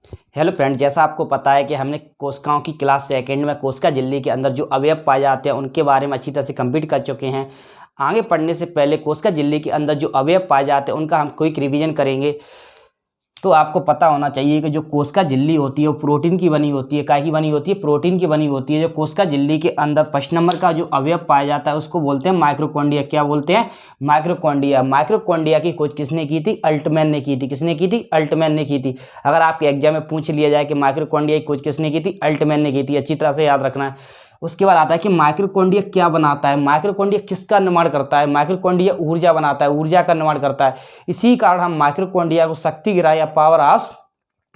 Hello friend, जैसा आपको पता है कि हमने कोशिकाओं की क्लास सेकंड में कोशिका झिल्ली के अंदर जो अवयव पाए जाते हैं उनके बारे में अच्छी तरह से कंप्लीट कर चुके हैं। आगे पढ़ने से पहले कोशिका झिल्ली के अंदर जो अवयव पाए जाते हैं उनका हम क्विक रिवीजन करेंगे। तो आपको पता होना चाहिए कि जो कोशिका झिल्ली होती है वो प्रोटीन की बनी होती है। काय की बनी होती है? प्रोटीन की बनी होती है। जो कोशिका झिल्ली के अंदर फर्स्ट नंबर का जो अवयव पाया जाता है उसको बोलते हैं माइक्रोकॉन्ड्रिया। क्या बोलते हैं? माइक्रोकॉन्ड्रिया। माइक्रोकॉन्ड्रिया की खोज किसने की थी? अल्टमैन ने की थी। किसने की थी? अल्टमैन ने की थी। अगर आपके एग्जाम में पूछ लिया जाए कि माइक्रोकॉन्ड्रिया की खोज किसने की थी? अल्टमैन ने की थी। अच्छी तरह से याद रखना है। उसके बाद आता है कि माइक्रोकॉन्ड्रिया क्या बनाता है। माइक्रोकॉन्ड्रिया किसका निर्माण करता है? माइक्रोकॉन्ड्रिया ऊर्जा बनाता है, ऊर्जा का निर्माण करता है। इसी कारण हम माइक्रोकॉन्ड्रिया को शक्ति ग्रह या पावर हाउस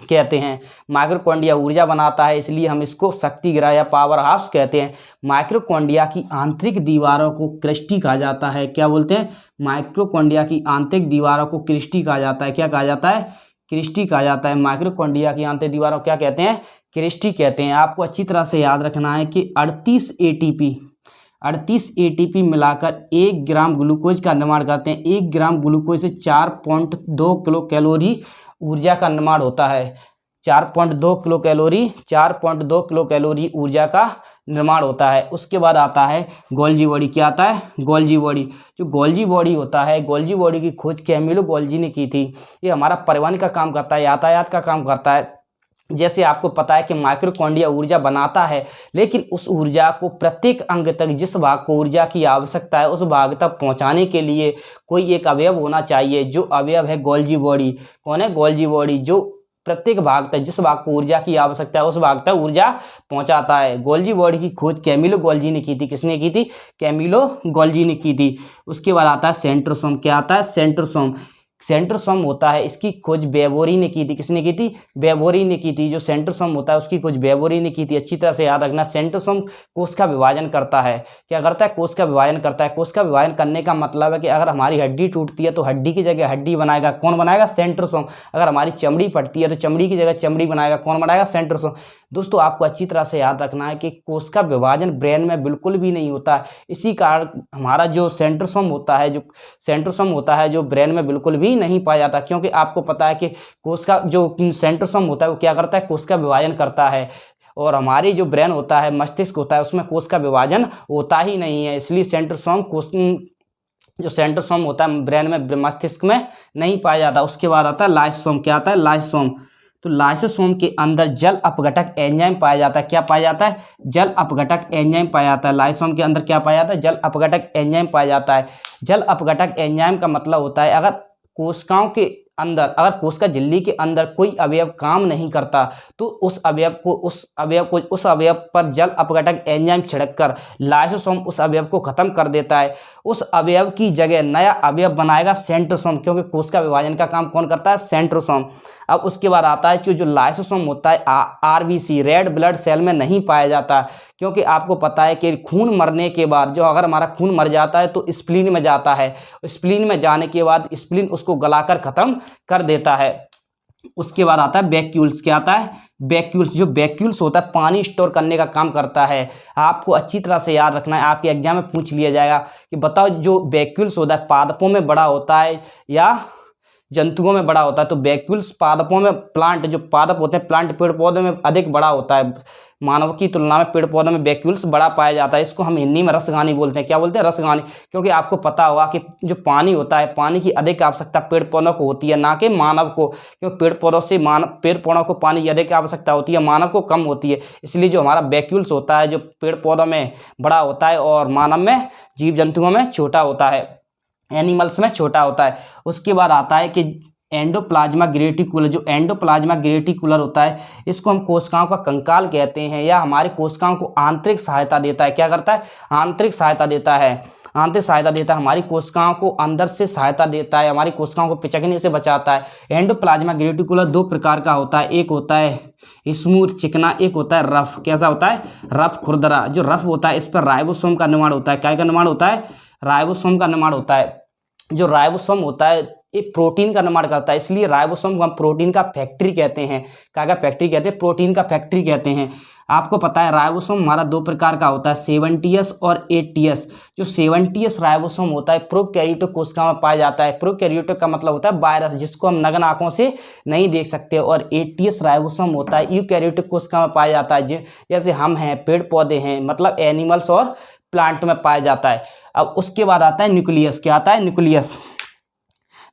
कहते हैं। माइक्रोकॉन्ड्रिया ऊर्जा बनाता है, इसलिए हम इसको शक्ति ग्रह या पावर हाउस कहते हैं। माइक्रोकॉन्ड्रिया की आंतरिक दीवारों को क्रिस्टी कहा जाता है। क्या बोलते हैं? माइक्रोकॉन्ड्रिया की आंतरिक दीवारों को क्रिस्टी कहा जाता है। क्या कहा जाता है? क्रिस्टी कहा जाता है। माइक्रोकॉन्ड्रिया की आंतरिक दीवारों को क्या कहते हैं? क्रिस्टी कहते हैं। आपको अच्छी तरह से याद रखना है कि 38 एटीपी मिलाकर 1 ग्राम ग्लूकोज का निर्माण करते हैं। 1 ग्राम ग्लूकोज से 4.2 किलो कैलोरी ऊर्जा का निर्माण होता है। 4.2 किलो कैलोरी ऊर्जा का निर्माण होता है। उसके बाद आता है गोल्जी बॉडी। क्या आता है? Golgi body. जो गोल्जी बॉडी होता है, गोल्जी बॉडी की खोज कैमिलो गोल्जी ने की थी। ये हमारा परिवहन का काम करता है, यातायात का काम करता है। जैसे आपको पता है कि माइक्रोकॉन्ड्रिया ऊर्जा बनाता है, लेकिन उस ऊर्जा को प्रत्येक अंग तक, जिस भाग को ऊर्जा की आवश्यकता है उस भाग तक पहुंचाने के लिए कोई एक अवयव होना चाहिए। जो अवयव है गोल्जी बॉडी। कौन है? Golgi body. जो प्रत्येक भाग तक, जिस भाग को ऊर्जा की आवश्यकता है उस भाग तक ऊर्जा पहुंचाता है। गोल्जी बॉडी की खोज कैमिलो गोल्जी ने की थी। किसने की थी? कैमिलो गोल्जी ने की थी। उसके बाद आता है सेंट्रोसोम। क्या आता है? सेंट्रोसोम। सेंट्रोसोम होता है, इसकी खोज बेवोरी ने की थी। किसने की थी? बेवोरी ने की थी। जो सेंट्रोसोम होता है उसकी खोज बेवोरी ने की थी। अच्छी तरह से याद रखना। सेंट्रोसोम कोश का विभाजन करता है। क्या करता है? कोश का विभाजन करता है। कोश का विभाजन करने का मतलब है कि अगर हमारी हड्डी टूटती है तो हड्डी की जगह हड्डी बनाएगा। कौन बनाएगा? सेंट्रोसोम। अगर हमारी चमड़ी फटती है तो चमड़ी की जगह चमड़ी बनाएगा। कौन बनाएगा? सेंट्रोसोम। दोस्तों, आपको अच्छी तरह से याद रखना है कि कोश का विभाजन ब्रेन में बिल्कुल भी नहीं होता है। इसी कारण हमारा जो सेंट्रोसोम होता है जो ब्रेन में बिल्कुल भी नहीं पाया जाता, क्योंकि आपको पता है कि कोश का जो सेंट्रोसोम होता है वो क्या करता है? कोश का विभाजन करता है। और हमारी जो ब्रेन होता है, मस्तिष्क होता है, उसमें कोश का विभाजन होता ही नहीं है। इसलिए जो सेंट्रोसोम होता है ब्रेन में, मस्तिष्क में नहीं पाया जाता। उसके बाद आता है लाइसोसोम। क्या आता है? लाइसोसोम। तो लाइसोसोम के अंदर जल अपघटक एंजाइम पाया जाता है। क्या पाया जाता है? जल अपघटक एंजाइम पाया जाता है। लाइसोसोम के अंदर क्या पाया जाता है? जल अपघटक एंजाइम पाया जाता है। जल अपघटक एंजाइम का मतलब होता है अगर कोशिकाओं के अंदर, अगर कोशिका झिल्ली के अंदर कोई अवयव काम नहीं करता तो उस अवयव पर जल अपघटक एंजाइम छिड़ककर लाइसोसोम उस अवयव को खत्म कर देता है। उस अवयव की जगह नया अवयव बनाएगा सेंट्रोसोम, क्योंकि कोशिका विभाजन का काम कौन करता है? सेंट्रोसोम। अब उसके बाद आता है कि जो लाइसोसोम होता है आरबीसी, रेड ब्लड सेल में नहीं पाया जाता, क्योंकि आपको पता है कि खून मरने के बाद, जो अगर हमारा खून मर जाता है तो स्प्लीन में जाता है। स्प्लीन में जाने के बाद स्प्लीन उसको गलाकर खत्म कर देता है। उसके बाद आता है वैक्यूल्स। क्या आता है? वैक्यूल्स। जो वैक्यूल्स होता है पानी स्टोर करने का काम करता है। आपको अच्छी तरह से याद रखना है, आपके एग्जाम में पूछ लिया जाएगा कि बताओ जो वैक्यूल्स होता है पादपों में बड़ा होता है या जंतुओं में बड़ा होता है? तो वैक्यूल्स पादपों में, प्लांट जो पादप होते हैं, प्लांट पेड़ पौधों में अधिक बड़ा होता है। मानव की तुलना में पेड़ पौधों में वैक्यूल्स बड़ा पाया जाता है। इसको हम हिंदी में रसगानी बोलते हैं। क्या बोलते हैं? रसगानी। क्योंकि आपको पता होगा कि जो पानी होता है, पानी की अधिक आवश्यकता पेड़ पौधों को होती है, ना कि मानव को। क्योंकि पेड़ पौधों को पानी की अधिक आवश्यकता होती है, मानव को कम होती है। इसलिए जो हमारा वैक्यूल्स होता है जो पेड़ पौधों में बड़ा होता है और मानव में, जीव जंतुओं में छोटा होता है, एनिमल्स में छोटा होता है। उसके बाद आता है कि एंडोप्लाज्मा ग्रेटिकुलर। जो एंडोप्लाज्मा ग्रेटिकुलर होता है इसको हम कोशिकाओं का कंकाल कहते हैं, या हमारी कोशिकाओं को आंतरिक सहायता देता है। क्या करता है? आंतरिक सहायता देता है। आंतरिक सहायता देता है, हमारी कोशिकाओं को अंदर से सहायता देता है, हमारी कोशिकाओं को पिचकने से बचाता है। एंडोप्लाज्मा ग्रेटिकुलर 2 प्रकार का होता है। एक होता है स्मूथ, चिकना। एक होता है रफ। कैसा होता है? रफ, खुरदरा। जो रफ होता है इस पर राइबोसोम का निर्माण होता है। क्या का निर्माण होता है? राइबोसोम का निर्माण होता है। जो राइबोसोम होता है ये प्रोटीन का निर्माण करता है, इसलिए राइबोसोम को हम प्रोटीन का फैक्ट्री कहते हैं। क्या फैक्ट्री कहते हैं? प्रोटीन का फैक्ट्री कहते हैं। आपको पता है राइबोसोम हमारा 2 प्रकार का होता है, 70S और 80S। जो 70S राइबोसोम होता है प्रोकैरियोटिक कोशिका में पाया जाता है। प्रोकैरियोटिक का मतलब होता है वायरस, जिसको हम नग्न आंखों से नहीं देख सकते। और 80S राइबोसोम होता है यूकैरियोटिक कोशिका में पाया जाता है, जैसे हम हैं, पेड़ पौधे हैं, मतलब एनिमल्स और प्लांट में पाया जाता है। अब उसके बाद आता है न्यूक्लियस। क्या आता है? न्यूक्लियस।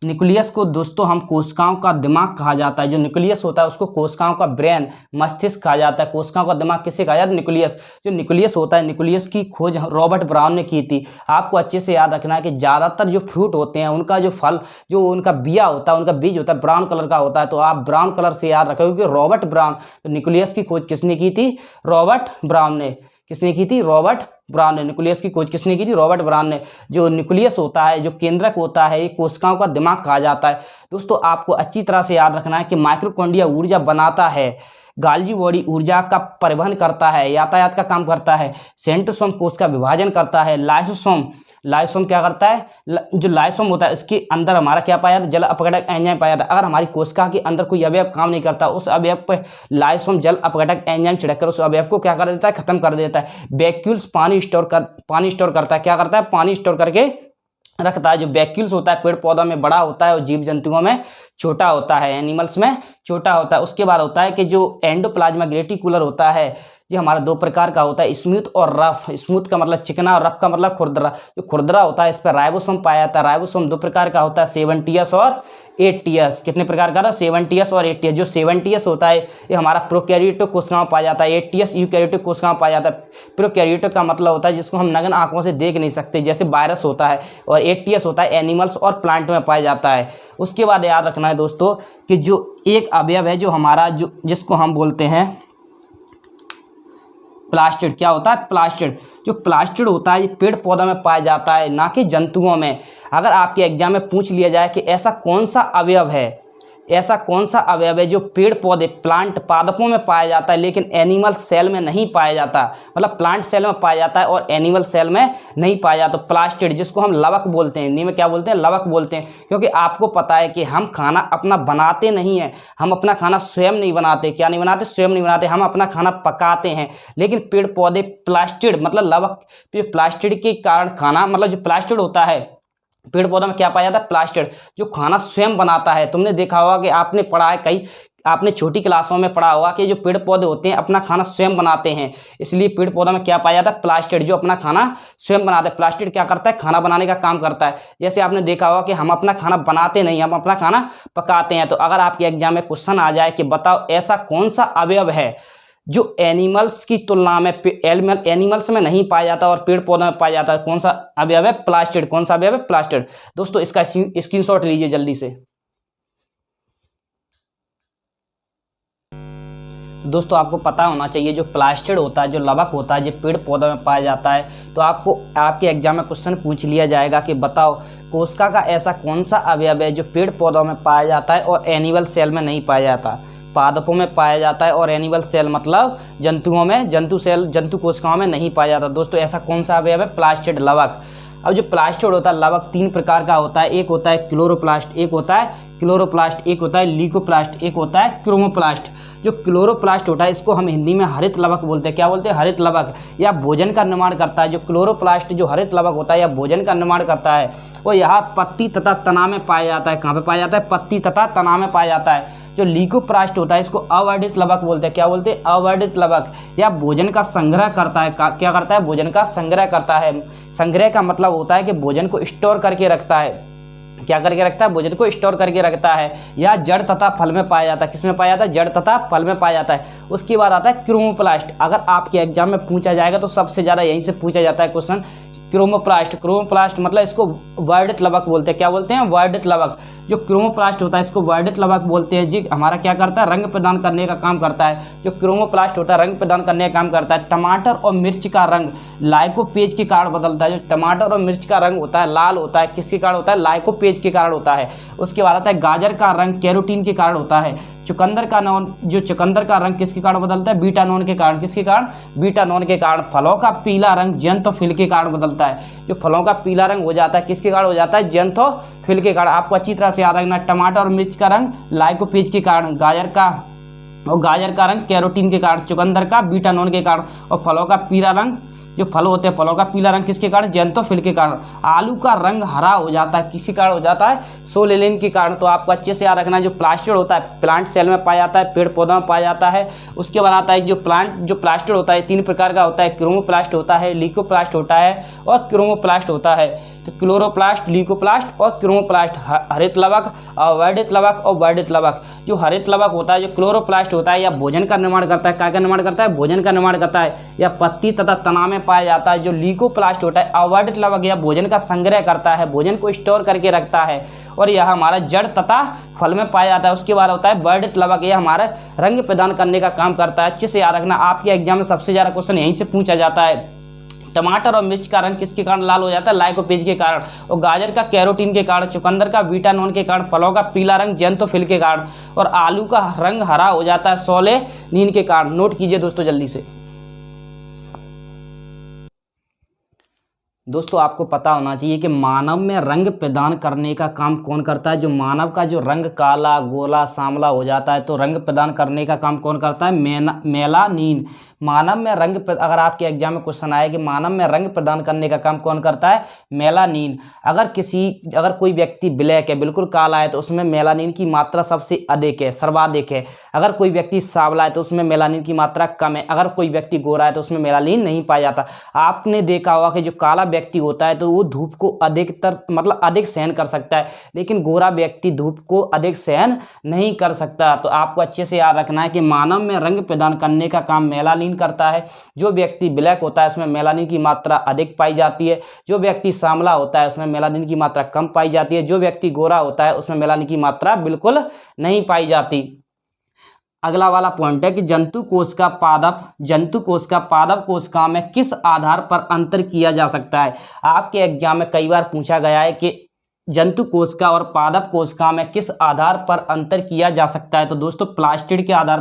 न्यूक्लियस को दोस्तों हम कोशिकाओं का दिमाग कहा जाता है। जो न्यूक्लियस होता है उसको कोशिकाओं का ब्रेन, मस्तिष्क कहा जाता है। कोशिकाओं का दिमाग किसे कहा जाता है? न्यूक्लियस। जो न्यूक्लियस होता है, न्यूक्लियस की खोज रॉबर्ट ब्राउन ने की थी। आपको अच्छे से याद रखना है कि ज़्यादातर जो फ्रूट होते हैं उनका जो फल, जो उनका बिया होता है, उनका बीज होता है, ब्राउन कलर का होता है। तो आप ब्राउन कलर से याद रखोगे कि रॉबर्ट ब्राउन। तो न्यूक्लियस की खोज किसने की थी? रॉबर्ट ब्राउन ने। किसने की थी? रॉबर्ट ब्राउन ने। न्यूक्लियस की खोज किसने की थी? रॉबर्ट ब्राउन ने। जो न्यूक्लियस होता है, जो केंद्रक होता है, ये कोशिकाओं का दिमाग कहा जाता है। दोस्तों आपको अच्छी तरह से याद रखना है कि माइटोकॉन्ड्रिया ऊर्जा बनाता है, गाल्गी बॉडी ऊर्जा का परिवहन करता है, यातायात का काम करता है, सेंट्रोसोम कोश का विभाजन करता है, लाइसोसोम क्या करता है? जो लाइसोम होता है इसके अंदर हमारा क्या पाया जाता है? जल अपघटक एंजाइम पाया जाता है। अगर हमारी कोशिका के अंदर कोई अवयव काम नहीं करता, उस अवयव पर लाइसोम जल अपघटक एंजाइम छिड़ककर उस अवयव को क्या कर देता है? खत्म कर देता है। वैक्यूल्स पानी स्टोर करता है। क्या करता है? पानी स्टोर करके रखता है। जो वैक्यूल्स होता है पेड़ पौधों में बड़ा होता है और जीव जंतुओं में छोटा होता है, एनिमल्स में छोटा होता है। उसके बाद होता है कि जो एंडोप्लाज्मा रेटिकुलर होता है, ये हमारा 2 प्रकार का होता है, स्मूथ और रफ। स्मूथ का मतलब चिकना और रफ का मतलब खुरदरा। जो खुरदरा होता है इस पर राइबोसोम पाया जाता है। राइबोसोम 2 प्रकार का होता है, 70S और 80S। कितने प्रकार का? 70S और 80S। जो 70S होता है ये हमारा प्रोकैरियोटिक कोशिकाओं में पाया जाता है। 80S यूकैरियोटिक कोशिकाओं में पाया जाता है। प्रोकैरियोटिक का मतलब होता है जिसको हम नग्न आंखों से देख नहीं सकते, जैसे वायरस होता है। और 80S होता है एनिमल्स और प्लांट में पाया जाता है। उसके बाद याद रखना है दोस्तों कि जो एक अवयव है जो हमारा, जो जिसको हम बोलते हैं प्लास्टिड। क्या होता है? प्लास्टिड। जो प्लास्टिड होता है ये पेड़ पौधों में पाया जाता है, ना कि जंतुओं में। अगर आपके एग्जाम में पूछ लिया जाए कि ऐसा कौन सा अवयव है जो पेड़ पौधे, प्लांट, पादपों में पाया जाता है लेकिन एनिमल सेल में नहीं पाया जाता, मतलब प्लांट सेल में पाया जाता है और एनिमल सेल में नहीं पाया जाता, तो प्लास्टिड, जिसको हम लवक बोलते हैं, हिंदी में क्या बोलते हैं? लवक बोलते हैं। क्योंकि आपको पता है कि हम खाना अपना बनाते नहीं हैं, हम अपना खाना स्वयं नहीं बनाते। क्या नहीं बनाते? स्वयं नहीं बनाते, हम अपना खाना पकाते हैं। लेकिन पेड़ पौधे प्लास्टिड मतलब लवक, प्लास्टिड के कारण खाना, मतलब जो प्लास्टिड होता है पेड़ पौधों में क्या पाया जाता है? प्लास्टिड, जो खाना स्वयं बनाता है। तुमने देखा होगा कि आपने पढ़ा है, आपने छोटी क्लासों में पढ़ा होगा कि जो पेड़ पौधे होते हैं अपना खाना स्वयं बनाते हैं, इसलिए पेड़ पौधों में क्या पाया जाता है? प्लास्टिड, जो अपना खाना स्वयं बनाता है। प्लास्टिड क्या करता है? खाना बनाने का काम करता है। जैसे आपने देखा होगा कि हम अपना खाना बनाते नहीं, हम अपना खाना पकाते हैं। तो अगर आपके एग्जाम में क्वेश्चन आ जाए कि बताओ ऐसा कौन सा अवयव है जो एनिमल्स की तुलना में एनिमल्स में नहीं पाया जाता और पेड़ पौधों में पाया जाता है, कौन सा अवयव है? प्लास्टिड। कौन सा अवयव है? प्लास्टिड। दोस्तों इसका स्क्रीनशॉट लीजिए जल्दी से। दोस्तों आपको पता होना चाहिए जो प्लास्टिड होता है, जो लवक होता है, जो पेड़ पौधों में पाया जाता है। तो आपको आपके एग्जाम में क्वेश्चन पूछ लिया जाएगा कि बताओ कोशिका का ऐसा कौन सा अवयव है जो पेड़ पौधों में पाया जाता है और एनिमल सेल में नहीं पाया जाता, पादपों में पाया जाता है और एनिमल सेल मतलब जंतुओं में, जंतु कोशिकाओं में नहीं पाया जाता। दोस्तों ऐसा कौन सा अवयव है? प्लास्टिड, लवक। अब जो प्लास्टिड होता है लवक 3 प्रकार का होता है। एक होता है क्लोरोप्लास्ट, एक होता है ल्यूकोप्लास्ट, एक होता है क्रोमोप्लास्ट। जो क्लोरोप्लास्ट होता है इसको हम हिंदी में हरित लवक बोलते हैं। क्या बोलते हैं? हरित लवक, या भोजन का निर्माण करता है। जो क्लोरोप्लास्ट जो हरित लवक होता है या भोजन का निर्माण करता है, वो यहाँ पत्ती तथा तना में पाया जाता है। कहाँ पे पाया जाता है? पत्ती तथा तना में पाया जाता है। जो ल्यूकोप्लास्ट होता है इसको अवर्णित लवक बोलते हैं। क्या बोलते हैं? अवर्णित लवक, या भोजन का संग्रह करता है। क्या करता है? भोजन का संग्रह करता है। संग्रह का मतलब होता है कि भोजन को स्टोर करके रखता है। क्या करके रखता है? भोजन को स्टोर करके रखता है। या जड़ तथा फल में पाया जाता है। किस में पाया जाता है? जड़ तथा फल में पाया जाता है। उसके बाद आता है क्रोमोप्लास्ट। अगर आपके एग्जाम में पूछा जाएगा तो सबसे ज़्यादा यहीं से पूछा जाता है क्वेश्चन, क्रोमोप्लास्ट मतलब इसको वर्णित लवक बोलते हैं। क्या बोलते हैं? वर्णित लवक। जो क्रोमोप्लास्ट होता है इसको वर्णित लवक बोलते हैं। जी हमारा क्या करता है? रंग प्रदान करने का काम करता है। जो क्रोमोप्लास्ट होता है रंग प्रदान करने का काम करता है। टमाटर और मिर्च का रंग लाइकोपेज के कारण बदलता है। जो टमाटर और मिर्च का रंग होता है लाल होता है, किसके कारण होता है? लाइकोपेज के कारण होता है। उसके बाद आता है गाजर का रंग कैरोटीन के कारण होता है। चुकंदर का रंग किसके कारण बदलता है? बीटानोन के कारण। किसके कारण? बीटानोन के कारण। फलों का पीला रंग ज़ैंथोफिल के कारण बदलता है। जो फलों का पीला रंग हो जाता है किसके कारण हो जाता है? ज़ैंथोफिल फिल के कारण। आपको अच्छी तरह से याद रखना, टमाटर और मिर्च का रंग लाइकोपेज के कारण, गाजर का रंग कैरोटीन के कारण, चुकंदर का बीटानोन के कारण, और फलों का पीला रंग, जो फल होते हैं फलों का पीला रंग किसके कारण, ज़ैंथोफिल के कारण। आलू का रंग हरा हो जाता है किसके कारण हो जाता है, सोलेनिन के कारण। तो आपको अच्छे से याद रखना है, जो प्लास्टिड होता है प्लांट सेल में पाया जाता है, पेड़ पौधों में पाया जाता है। उसके बाद आता है जो प्लास्टिड होता है 3 प्रकार का होता है, क्रोमोप्लास्ट होता है, ल्यूकोप्लास्ट होता है और क्रोमोप्लास्ट होता है। तो क्लोरोप्लास्ट, ल्यूकोप्लास्ट और क्रोमोप्लास्ट, हरित लवक, अवर्धित लवक और वर्धित लवक। जो हरित लवक होता है, जो क्लोरोप्लास्ट होता है, या भोजन का निर्माण करता है, क्या का निर्माण करता है, भोजन का निर्माण करता है, या पत्ती तथा तना में पाया जाता है। जो ल्यूकोप्लास्ट होता है, अवर्धित लवक, या भोजन का संग्रह करता है, भोजन को स्टोर करके रखता है, और यह हमारा जड़ तथा फल में पाया जाता है। उसके बाद होता है वर्धित लवक, यह हमारा रंग प्रदान करने का काम करता है। अच्छे से याद रखना, आपके एग्जाम में सबसे ज़्यादा क्वेश्चन यहीं से पूछा जाता है। टमाटर और मिर्च का रंग किसके कारण लाल हो जाता है, लाइकोपेज के कारण, और गाजर का कैरोटीन के कारण, चुकंदर का बीटानोन के कारण, फलों का पीला रंग ज़ैंथोफिल के कारण, और आलू का रंग हरा हो जाता है सोलेनिन के कारण। नोट कीजिए दोस्तों जल्दी से। दोस्तों आपको पता होना चाहिए कि मानव में रंग प्रदान करने का काम कौन करता है। जो मानव का जो रंग काला, गोला, सांवला हो जाता है, तो रंग प्रदान करने का काम कौन करता है, मेलानिन। मानव में अगर आपके एग्जाम में क्वेश्चन आए कि मानव में रंग प्रदान करने का काम कौन करता है, मेलानिन। अगर कोई व्यक्ति ब्लैक है, बिल्कुल काला है, तो उसमें मेलानिन की मात्रा सबसे अधिक है, सर्वाधिक है। अगर कोई व्यक्ति सांवला है तो उसमें मेलानिन की मात्रा कम है। अगर कोई व्यक्ति गोरा है तो उसमें मेलानिन नहीं पाया जाता। आपने देखा होगा कि जो काला व्यक्ति होता है तो वो धूप को अधिक सहन कर सकता है, लेकिन गोरा व्यक्ति धूप को अधिक सहन नहीं कर सकता। तो आपको अच्छे से याद रखना है कि मानव में रंग प्रदान करने का काम मेलानिन करता है। जो व्यक्ति ब्लैक होता है उसमें मेलानिन की मात्रा अधिक पाई जाती है। जो व्यक्ति सांवला होता है उसमें मेलानिन की मात्रा कम पाई जाती है। जो व्यक्ति गोरा होता है उसमें मेलानिन की मात्रा बिल्कुल नहीं पाई जाती। अगला वाला पॉइंट है कि जंतु कोश का पादप कोशिका में किस आधार पर अंतर किया जा सकता है। आपके एग्जाम में कई बार पूछा गया है कि जंतु कोशिका और पादप कोशिका में किस आधार पर अंतर किया जा सकता है। तो दोस्तों प्लास्टिड के आधार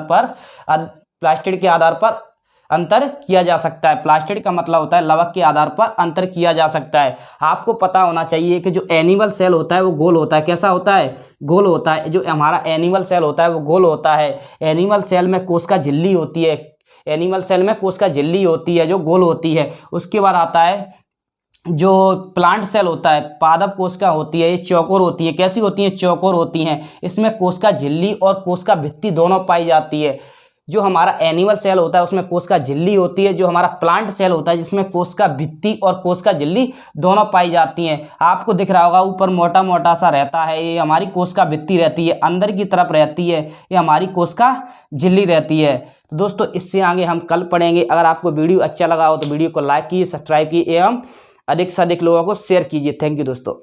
पर अंतर किया जा सकता है। प्लास्टिड का मतलब होता है लवक के आधार पर अंतर किया जा सकता है। आपको पता होना चाहिए कि जो एनिमल सेल होता है वो गोल होता है। कैसा होता है, गोल होता है। जो हमारा एनिमल सेल होता है वो गोल होता है। एनिमल सेल में कोशिका झिल्ली होती है, जो गोल होती है। उसके बाद आता है जो प्लांट सेल होता है, पादप कोशिका होती है, ये चौकोर होती है। कैसी होती है, चौकोर होती हैं। इसमें कोशिका झिल्ली और कोशिका भित्ति दोनों पाई जाती है। जो हमारा एनिमल सेल होता है उसमें कोशिका झिल्ली होती है। जो हमारा प्लांट सेल होता है जिसमें कोशिका भित्ति और कोशिका झिल्ली दोनों पाई जाती हैं। आपको दिख रहा होगा ऊपर मोटा मोटा सा रहता है, ये हमारी कोशिका भित्ति रहती है। अंदर की तरफ रहती है ये हमारी कोशिका झिल्ली रहती है। तो दोस्तों इससे आगे हम कल पढ़ेंगे। अगर आपको वीडियो अच्छा लगा हो तो वीडियो को लाइक कीजिए, सब्सक्राइब कीजिए एवं अधिक से अधिक लोगों को शेयर कीजिए। थैंक यू दोस्तों।